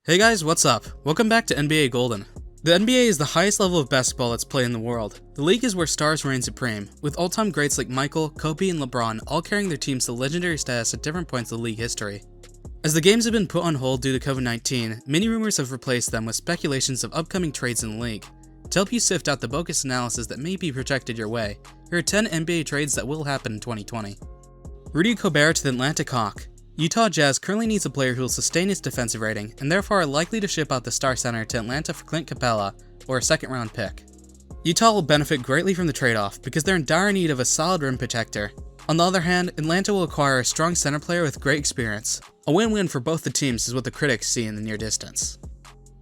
Hey guys, what's up? Welcome back to NBA Golden. The NBA is the highest level of basketball that's played in the world. The league is where stars reign supreme, with all-time greats like Michael, Kobe, and LeBron all carrying their teams to legendary status at different points of league history. As the games have been put on hold due to COVID-19, many rumors have replaced them with speculations of upcoming trades in the league. To help you sift out the bogus analysis that may be projected your way, here are 10 NBA trades that will happen in 2020. Rudy Gobert to the Atlanta Hawks. Utah Jazz currently needs a player who will sustain its defensive rating, and therefore are likely to ship out the star center to Atlanta for Clint Capella, or a second-round pick. Utah will benefit greatly from the trade-off because they're in dire need of a solid rim protector. On the other hand, Atlanta will acquire a strong center player with great experience. A win-win for both the teams is what the critics see in the near distance.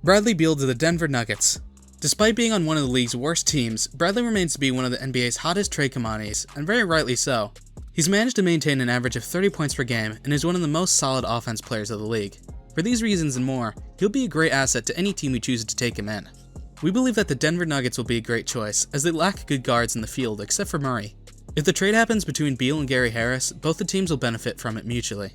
Bradley Beal to the Denver Nuggets. Despite being on one of the league's worst teams, Bradley remains to be one of the NBA's hottest trade commodities, and very rightly so. He's managed to maintain an average of 30 points per game and is one of the most solid offense players of the league. For these reasons and more, he'll be a great asset to any team who chooses to take him in. We believe that the Denver Nuggets will be a great choice, as they lack good guards in the field except for Murray. If the trade happens between Beal and Gary Harris, both the teams will benefit from it mutually.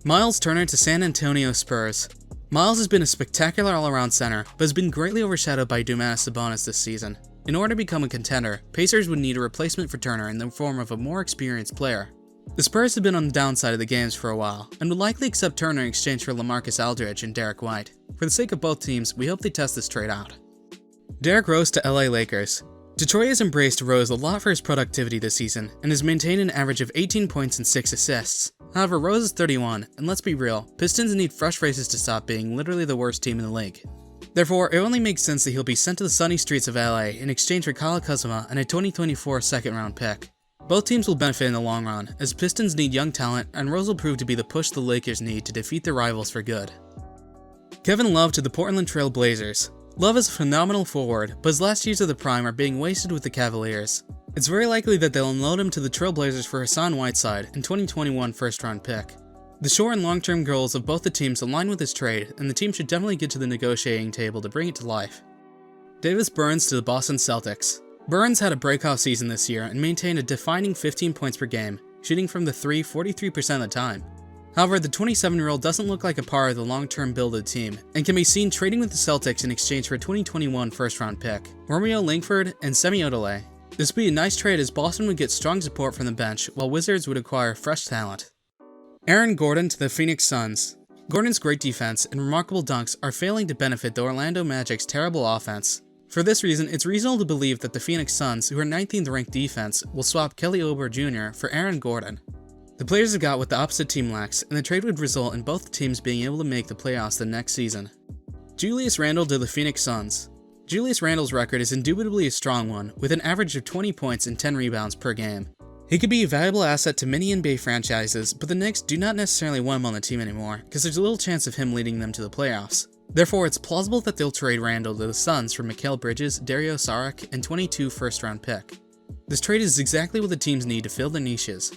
Myles Turner to San Antonio Spurs. Myles has been a spectacular all-around center, but has been greatly overshadowed by Domantas Sabonis this season. In order to become a contender, Pacers would need a replacement for Turner in the form of a more experienced player. The Spurs have been on the downside of the games for a while, and would likely accept Turner in exchange for LaMarcus Aldridge and Derrick White. For the sake of both teams, we hope they test this trade out. Derrick Rose to LA Lakers. Detroit has embraced Rose a lot for his productivity this season, and has maintained an average of 18 points and 6 assists. However, Rose is 31, and let's be real, Pistons need fresh faces to stop being literally the worst team in the league. Therefore, it only makes sense that he'll be sent to the sunny streets of LA in exchange for Kyle Kuzma and a 2024 second-round pick. Both teams will benefit in the long run, as Pistons need young talent, and Rose will prove to be the push the Lakers need to defeat their rivals for good. Kevin Love to the Portland Trail Blazers. Love is a phenomenal forward, but his last years of the prime are being wasted with the Cavaliers. It's very likely that they'll unload him to the Trail Blazers for Hassan Whiteside and 2021 first-round pick. The short and long-term goals of both the teams align with this trade, and the team should definitely get to the negotiating table to bring it to life. Davis Bertans to the Boston Celtics. Bertans had a breakout season this year and maintained a defining 15 points per game, shooting from the three 43% of the time. However, the 27-year-old doesn't look like a part of the long-term build of the team, and can be seen trading with the Celtics in exchange for a 2021 first-round pick, Romeo Langford and Semi Ojeleye. This would be a nice trade as Boston would get strong support from the bench, while Wizards would acquire fresh talent. Aaron Gordon to the Phoenix Suns. Gordon's great defense and remarkable dunks are failing to benefit the Orlando Magic's terrible offense. For this reason, it's reasonable to believe that the Phoenix Suns, who are 19th ranked defense, will swap Kelly Oubre Jr. for Aaron Gordon. The players have got what the opposite team lacks, and the trade would result in both teams being able to make the playoffs the next season. Julius Randle to the Phoenix Suns. Julius Randle's record is indubitably a strong one, with an average of 20 points and 10 rebounds per game. He could be a valuable asset to many NBA franchises, but the Knicks do not necessarily want him on the team anymore, because there's a little chance of him leading them to the playoffs. Therefore, it's plausible that they'll trade Randle to the Suns for Mikal Bridges, Dario Saric, and 22 first-round pick. This trade is exactly what the teams need to fill their niches.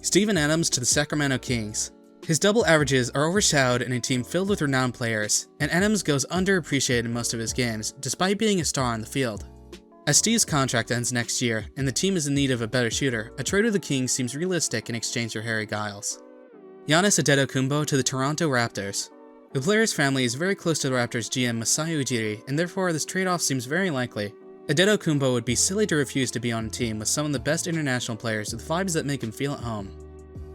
Steven Adams to the Sacramento Kings. His double averages are overshadowed in a team filled with renowned players, and Adams goes underappreciated in most of his games, despite being a star on the field. As Steve's contract ends next year, and the team is in need of a better shooter, a trade with the Kings seems realistic in exchange for Harry Giles. Giannis Antetokounmpo to the Toronto Raptors. The player's family is very close to the Raptors GM Masai Ujiri, and therefore this trade-off seems very likely. Antetokounmpo would be silly to refuse to be on a team with some of the best international players with vibes that make him feel at home.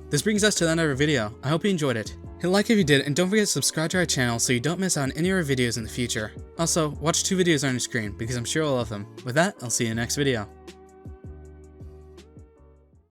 This brings us to the end of our video. I hope you enjoyed it. Hit like if you did, and don't forget to subscribe to our channel so you don't miss out on any of our videos in the future. Also, watch 2 videos on your screen because I'm sure you'll love them. With that, I'll see you in the next video.